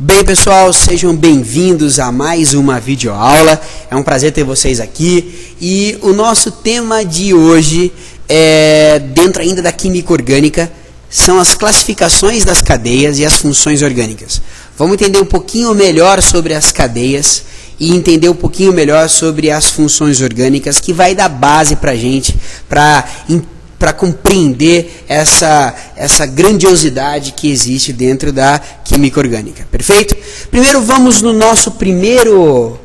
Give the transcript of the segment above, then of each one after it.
Bem, pessoal, sejam bem-vindos a mais uma videoaula. É um prazer ter vocês aqui. E o nosso tema de hoje, dentro ainda da química orgânica, são as classificações das cadeias e as funções orgânicas. Vamos entender um pouquinho melhor sobre as cadeias e entender um pouquinho melhor sobre as funções orgânicas, que vai dar base para a gente, para compreender essa grandiosidade que existe dentro da química orgânica. Perfeito? Primeiro vamos no nosso primeiro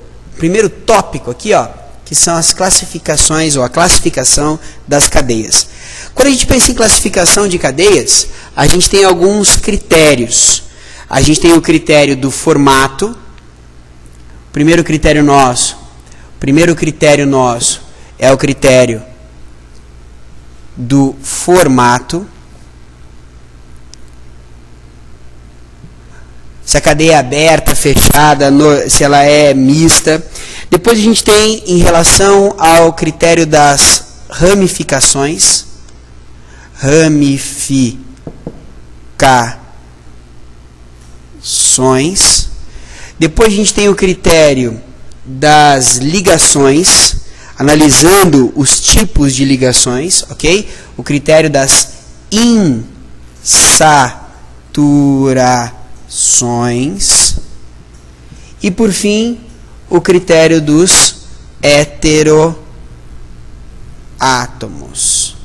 tópico aqui, ó, que são as classificações ou a classificação das cadeias. Quando a gente pensa em classificação de cadeias, a gente tem alguns critérios. A gente tem o critério do formato. O primeiro critério nosso é o critério do formato. Se a cadeia é aberta, fechada, se ela é mista. Depois a gente tem em relação ao critério das ramificações. Depois a gente tem o critério das ligações, analisando os tipos de ligações, ok? O critério das insaturações. E, por fim, o critério dos heteroátomos,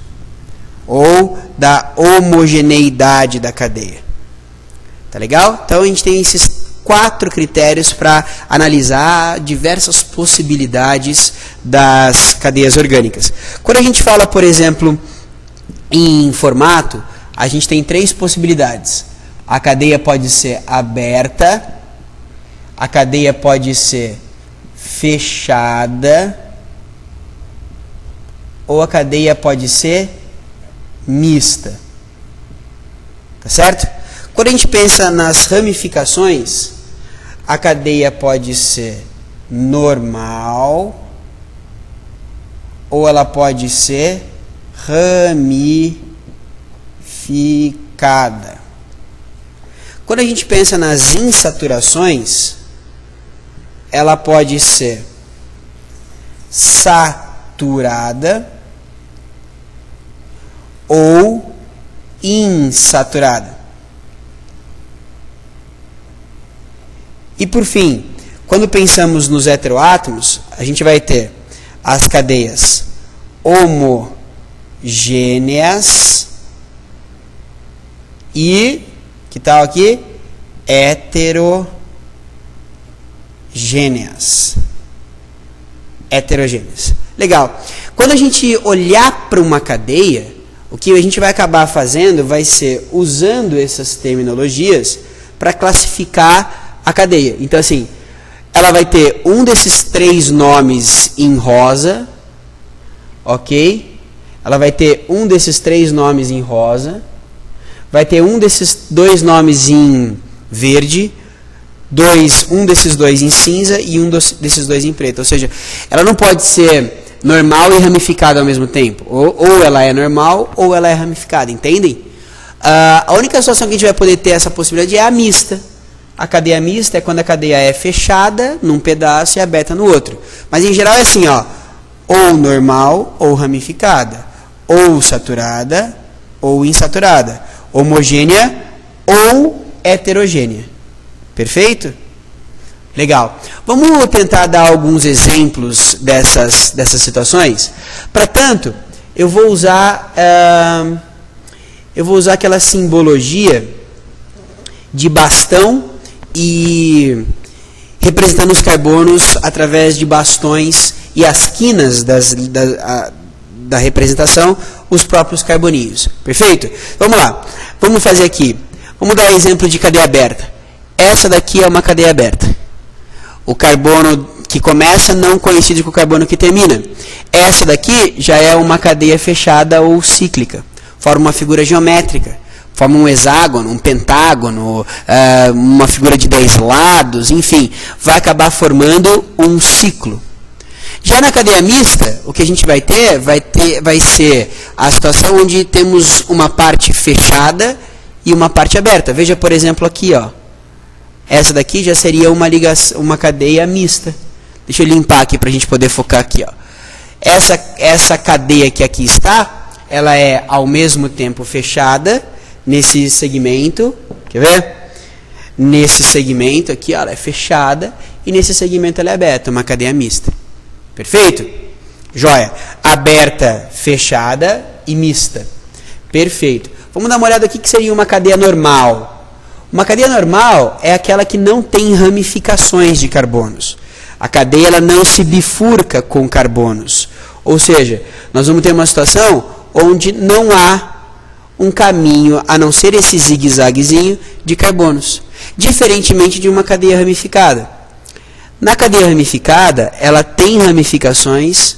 ou da homogeneidade da cadeia. Tá legal? Então, a gente tem esses 4 critérios para analisar diversas possibilidades das cadeias orgânicas. Quando a gente fala, por exemplo, em formato, a gente tem 3 possibilidades. A cadeia pode ser aberta, a cadeia pode ser fechada, ou a cadeia pode ser mista. Tá certo? Quando a gente pensa nas ramificações, a cadeia pode ser normal ou ela pode ser ramificada. Quando a gente pensa nas insaturações, ela pode ser saturada ou insaturada. E por fim, quando pensamos nos heteroátomos, a gente vai ter as cadeias homogêneas e, que tal aqui? Heterogêneas. Legal. Quando a gente olhar para uma cadeia, o que a gente vai acabar fazendo vai ser usando essas terminologias para classificar a cadeia. Então, assim, ela vai ter um desses 3 nomes em rosa, ok? Ela vai ter um desses 3 nomes em rosa, vai ter um desses 2 nomes em verde, um desses 2 em cinza e um desses 2 em preto. Ou seja, ela não pode ser normal e ramificada ao mesmo tempo. Ou ela é normal ou ela é ramificada, entendem? A única situação que a gente vai poder ter essa possibilidade é a mista. A cadeia mista é quando a cadeia é fechada num pedaço e aberta no outro. Mas em geral é assim, ó, ou normal ou ramificada, ou saturada ou insaturada, homogênea ou heterogênea. Perfeito? Legal. Vamos tentar dar alguns exemplos dessas situações. Para tanto, eu vou usar aquela simbologia de bastão e representando os carbonos através de bastões e as quinas da representação, os próprios carboninhos. Perfeito? Vamos lá. Vamos fazer aqui. Vamos dar um exemplo de cadeia aberta. Essa daqui é uma cadeia aberta. O carbono que começa não coincide com o carbono que termina. Essa daqui já é uma cadeia fechada ou cíclica. Forma uma figura geométrica. Forma um hexágono, um pentágono, uma figura de 10 lados, enfim, vai acabar formando um ciclo. Já na cadeia mista, o que a gente vai ser a situação onde temos uma parte fechada e uma parte aberta. Veja, por exemplo, aqui, ó. Essa daqui já seria uma cadeia mista. Deixa eu limpar aqui para a gente poder focar aqui. Ó. Essa cadeia que aqui está, ela é ao mesmo tempo fechada nesse segmento. Quer ver? Nesse segmento aqui, ó, ela é fechada. E nesse segmento ela é aberta, uma cadeia mista. Perfeito? Joia. Aberta, fechada e mista. Perfeito. Vamos dar uma olhada aqui que seria uma cadeia normal. Uma cadeia normal é aquela que não tem ramificações de carbonos. A cadeia ela não se bifurca com carbonos. Ou seja, nós vamos ter uma situação onde não há um caminho, a não ser esse zigue-zaguezinho de carbonos. Diferentemente de uma cadeia ramificada. Na cadeia ramificada, ela tem ramificações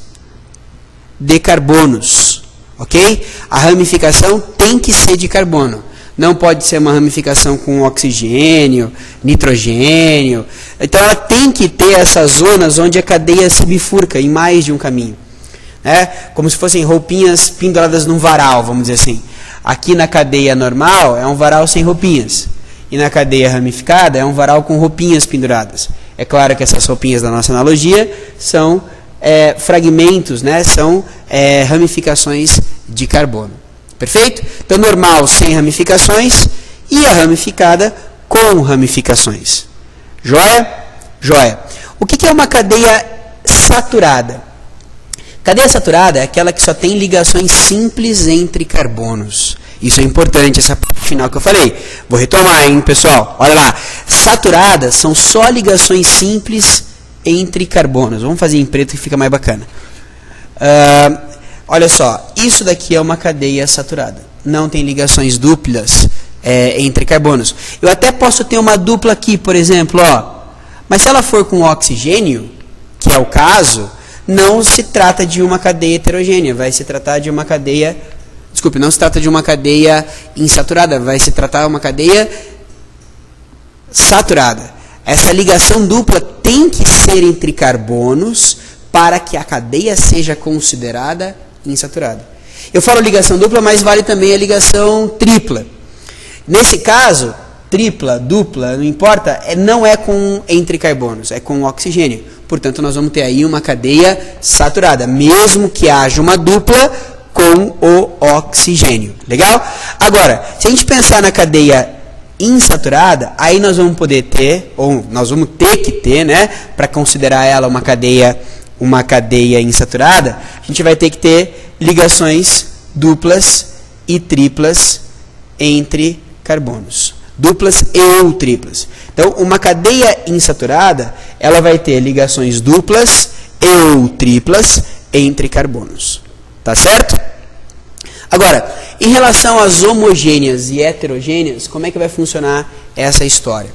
de carbonos. Ok? A ramificação tem que ser de carbono. Não pode ser uma ramificação com oxigênio, nitrogênio. Então ela tem que ter essas zonas onde a cadeia se bifurca em mais de um caminho. Né? Como se fossem roupinhas penduradas num varal, vamos dizer assim. Aqui na cadeia normal é um varal sem roupinhas. E na cadeia ramificada é um varal com roupinhas penduradas. É claro que essas roupinhas da nossa analogia são fragmentos, né? São ramificações de carbono. Perfeito? Então, normal sem ramificações e a ramificada com ramificações. Joia? Joia. O que é uma cadeia saturada? Cadeia saturada é aquela que só tem ligações simples entre carbonos. Isso é importante, essa parte final que eu falei. Vou retomar, hein, pessoal? Olha lá. Saturadas são só ligações simples entre carbonos. Vamos fazer em preto que fica mais bacana. Olha só, isso daqui é uma cadeia saturada. Não tem ligações duplas entre carbonos. Eu até posso ter uma dupla aqui, por exemplo, ó. Mas se ela for com oxigênio, que é o caso, não se trata de uma cadeia heterogênea. Vai se tratar de uma cadeia... Desculpe, não se trata de uma cadeia insaturada. Vai se tratar de uma cadeia saturada. Essa ligação dupla tem que ser entre carbonos para que a cadeia seja considerada insaturada. Eu falo ligação dupla, mas vale também a ligação tripla. Nesse caso, tripla, dupla, não importa, não é entre carbonos, é com oxigênio. Portanto, nós vamos ter aí uma cadeia saturada, mesmo que haja uma dupla com o oxigênio. Legal? Agora, se a gente pensar na cadeia insaturada, aí nós vamos poder ter, ou nós vamos ter que ter, né, para considerar ela uma cadeia insaturada, a gente vai ter que ter ligações duplas e triplas entre carbonos. Duplas e ou triplas. Então, uma cadeia insaturada, ela vai ter ligações duplas e ou triplas entre carbonos. Tá certo? Agora, em relação às homogêneas e heterogêneas, como é que vai funcionar essa história?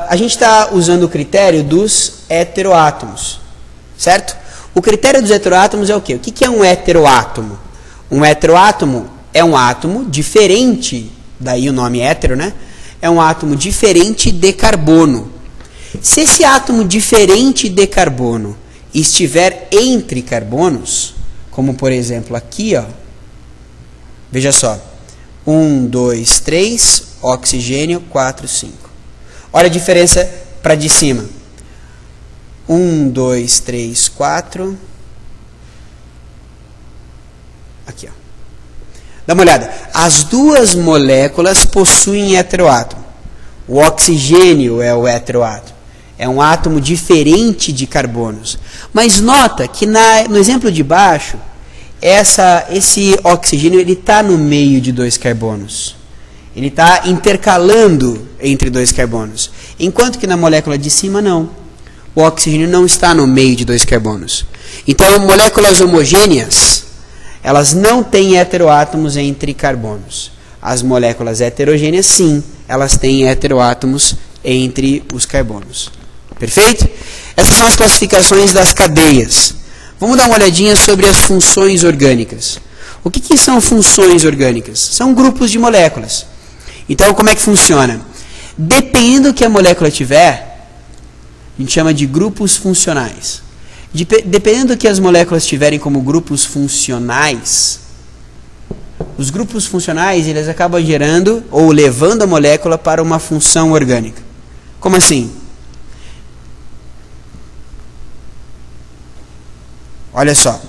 A gente está usando o critério dos heteroátomos. Certo? O critério dos heteroátomos é o quê? O que é um heteroátomo? Um heteroátomo é um átomo diferente, daí o nome hétero, né? É um átomo diferente de carbono. Se esse átomo diferente de carbono estiver entre carbonos, como por exemplo aqui, ó, veja só, 1, 2, 3, oxigênio, 4, 5. Olha a diferença para de cima. 1, 2, 3, 4. Aqui, ó. Dá uma olhada. As duas moléculas possuem heteroátomo. O oxigênio é o heteroátomo. É um átomo diferente de carbonos. Mas nota que no exemplo de baixo, esse oxigênio está no meio de dois carbonos. Ele está intercalando entre dois carbonos. Enquanto que na molécula de cima, não. O oxigênio não está no meio de dois carbonos. Então, moléculas homogêneas, elas não têm heteroátomos entre carbonos. As moléculas heterogêneas, sim, elas têm heteroátomos entre os carbonos. Perfeito? Essas são as classificações das cadeias. Vamos dar uma olhadinha sobre as funções orgânicas. O que são funções orgânicas? São grupos de moléculas. Então, como é que funciona? Dependendo do que a molécula tiver, a gente chama de grupos funcionais. Dependendo do que as moléculas tiverem como grupos funcionais, os grupos funcionais eles acabam gerando ou levando a molécula para uma função orgânica. Como assim? Olha só.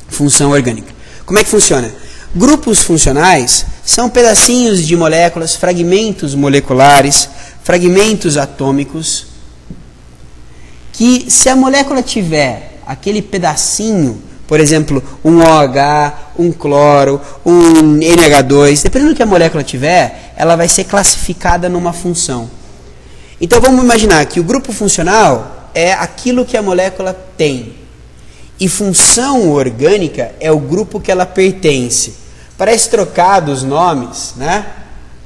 Função orgânica. Como é que funciona? Grupos funcionais são pedacinhos de moléculas, fragmentos moleculares, fragmentos atômicos, que se a molécula tiver aquele pedacinho, por exemplo, um OH, um cloro, um NH2, dependendo do que a molécula tiver, ela vai ser classificada numa função. Então vamos imaginar que o grupo funcional é aquilo que a molécula tem. E função orgânica é o grupo que ela pertence. Parece trocado os nomes, né?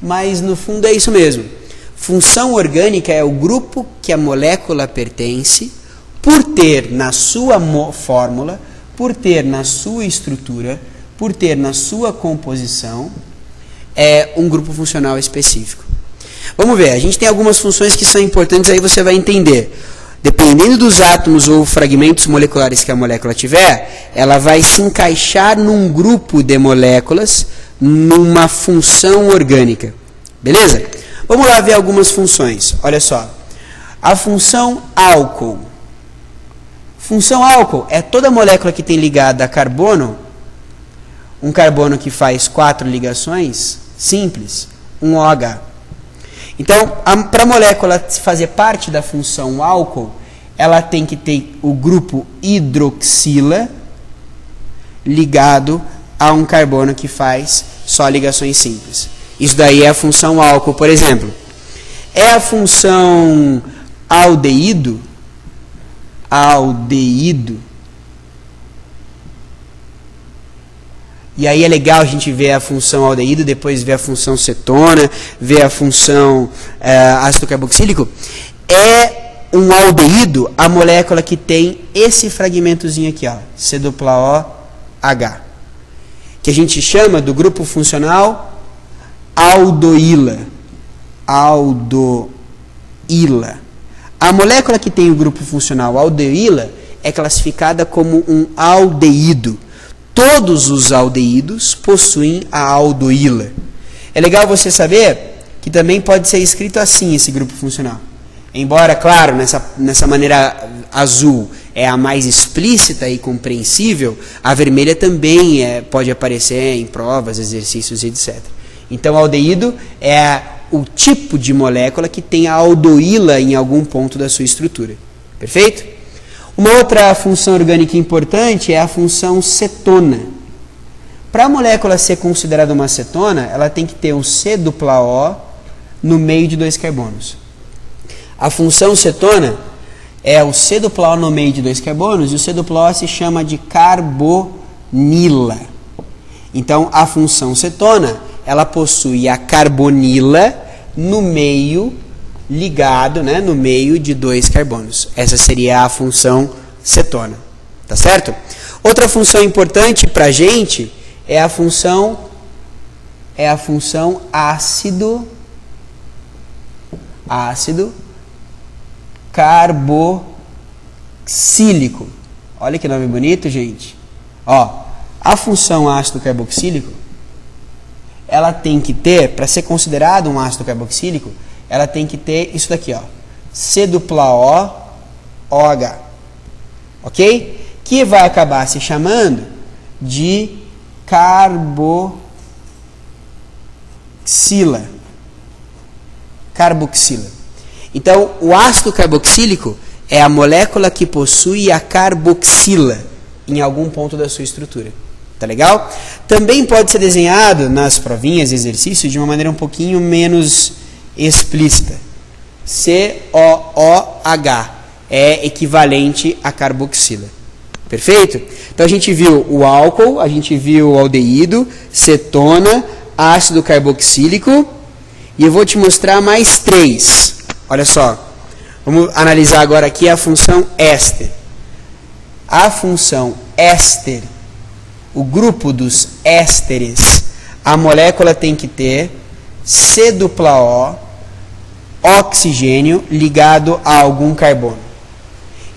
Mas no fundo é isso mesmo. Função orgânica é o grupo que a molécula pertence, por ter na sua fórmula, por ter na sua estrutura, por ter na sua composição, é um grupo funcional específico. Vamos ver, a gente tem algumas funções que são importantes, aí você vai entender. Dependendo dos átomos ou fragmentos moleculares que a molécula tiver, ela vai se encaixar num grupo de moléculas, numa função orgânica. Beleza? Vamos lá ver algumas funções. Olha só. A função álcool. Função álcool é toda molécula que tem ligada a carbono, um carbono que faz 4 ligações simples, um OH. Então, para a molécula fazer parte da função álcool, ela tem que ter o grupo hidroxila ligado a um carbono que faz só ligações simples. Isso daí é a função álcool, por exemplo. É a função aldeído. E aí é legal a gente ver a função aldeído, depois ver a função cetona, ver a função ácido carboxílico. É um aldeído a molécula que tem esse fragmentozinho aqui, ó, C-OH, que a gente chama do grupo funcional aldoíla. A molécula que tem o grupo funcional aldeíla é classificada como um aldeído. Todos os aldeídos possuem a aldoíla. É legal você saber que também pode ser escrito assim esse grupo funcional. Embora, claro, nessa maneira azul é a mais explícita e compreensível, a vermelha também pode aparecer em provas, exercícios, etc. Então, aldeído é o tipo de molécula que tem a aldoíla em algum ponto da sua estrutura. Perfeito? Uma outra função orgânica importante é a função cetona. Para a molécula ser considerada uma cetona, ela tem que ter um C-O no meio de 2 carbonos. A função cetona é o C-O no meio de 2 carbonos, e o C-O se chama de carbonila. Então, a função cetona, ela possui a carbonila no meio ligado, né, no meio de 2 carbonos. Essa seria a função cetona. Tá certo? Outra função importante para a gente é a função ácido carboxílico. Olha que nome bonito, gente. Ó, a função ácido carboxílico, ela tem que ter, para ser considerado um ácido carboxílico, ela tem que ter isso daqui, ó, C-OH, ok? Que vai acabar se chamando de carboxila. Então, o ácido carboxílico é a molécula que possui a carboxila em algum ponto da sua estrutura. Tá legal? Também pode ser desenhado nas provinhas, exercícios, de uma maneira um pouquinho menos explícita. COOH é equivalente a carboxila. Perfeito? Então a gente viu o álcool, a gente viu o aldeído, cetona, ácido carboxílico, e eu vou te mostrar mais 3. Olha só. Vamos analisar agora aqui a função éster. A função éster, o grupo dos ésteres, a molécula tem que ter C-O, oxigênio ligado a algum carbono.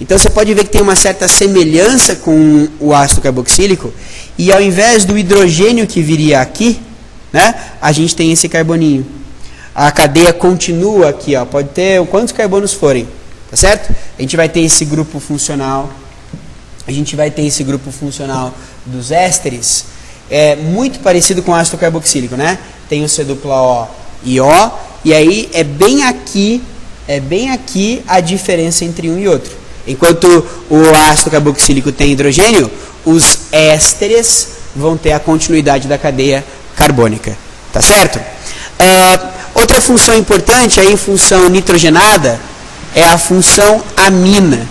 Então você pode ver que tem uma certa semelhança com o ácido carboxílico, e ao invés do hidrogênio que viria aqui, né, a gente tem esse carboninho. a cadeia continua aqui, ó, pode ter quantos carbonos forem, tá certo? A gente vai ter esse grupo funcional, dos ésteres, muito parecido com o ácido carboxílico, né? Tem o C dupla O e O, e aí é bem aqui a diferença entre um e outro. Enquanto o ácido carboxílico tem hidrogênio, os ésteres vão ter a continuidade da cadeia carbônica, tá certo? Outra função importante aí, função nitrogenada, é a função amina.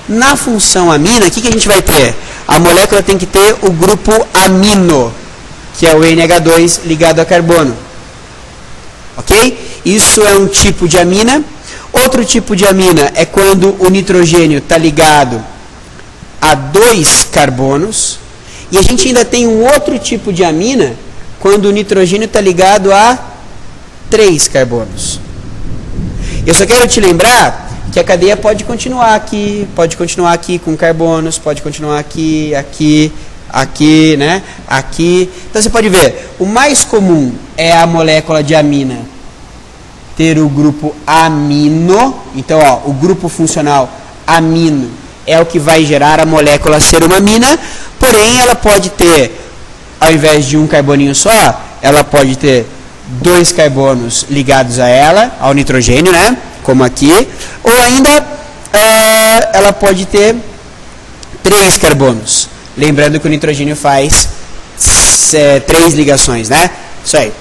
Na função amina, o que a gente vai ter? A molécula tem que ter o grupo amino, que é o NH2 ligado a carbono. Ok? Isso é um tipo de amina. Outro tipo de amina é quando o nitrogênio está ligado a 2 carbonos. E a gente ainda tem um outro tipo de amina quando o nitrogênio está ligado a 3 carbonos. Eu só quero te lembrar que a cadeia pode continuar aqui com carbonos, pode continuar aqui, né? Aqui. Então você pode ver, o mais comum é a molécula de amina ter o grupo amino. Então, ó, o grupo funcional amino é o que vai gerar a molécula ser uma amina, porém ela pode ter, ao invés de um carboninho só, ela pode ter 2 carbonos ligados a ela, ao nitrogênio, né? Como aqui. Ou ainda, ela pode ter 3 carbonos. Lembrando que o nitrogênio faz 3 ligações, né? Isso aí.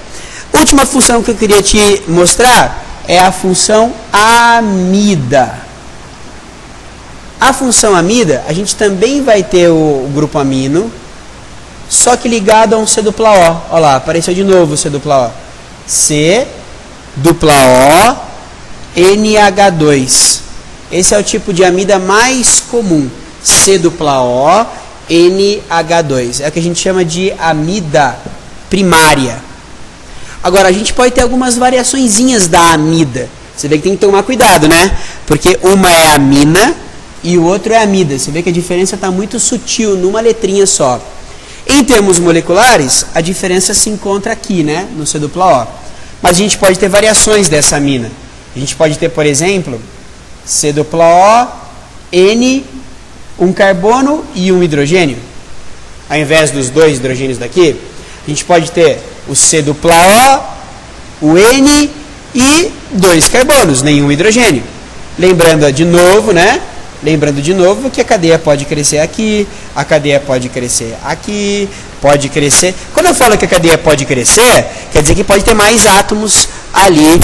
Última função que eu queria te mostrar é a função amida. A função amida, a gente também vai ter o grupo amino, só que ligado a um C dupla O. Olha lá, apareceu de novo o C dupla O. C dupla O NH2. Esse é o tipo de amida mais comum. C dupla O NH2. É o que a gente chama de amida primária. Agora, a gente pode ter algumas variaçõezinhas da amida. Você vê que tem que tomar cuidado, né? Porque uma é amina e o outro é amida. Você vê que a diferença está muito sutil, numa letrinha só. Em termos moleculares, a diferença se encontra aqui, né? No C dupla O. Mas a gente pode ter variações dessa amina. A gente pode ter, por exemplo, C dupla O, N, um carbono e um hidrogênio. Ao invés dos 2 hidrogênios daqui, a gente pode ter o C dupla O, o N e 2 carbonos, nenhum hidrogênio. Lembrando de novo, né? Lembrando de novo que a cadeia pode crescer aqui, a cadeia pode crescer aqui, pode crescer. Quando eu falo que a cadeia pode crescer, quer dizer que pode ter mais átomos ali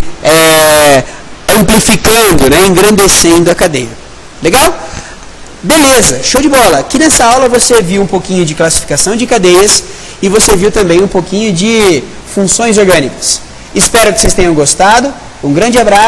amplificando, né? Engrandecendo a cadeia. Legal? Beleza, show de bola. Aqui nessa aula você viu um pouquinho de classificação de cadeias e você viu também um pouquinho de funções orgânicas. Espero que vocês tenham gostado. Um grande abraço.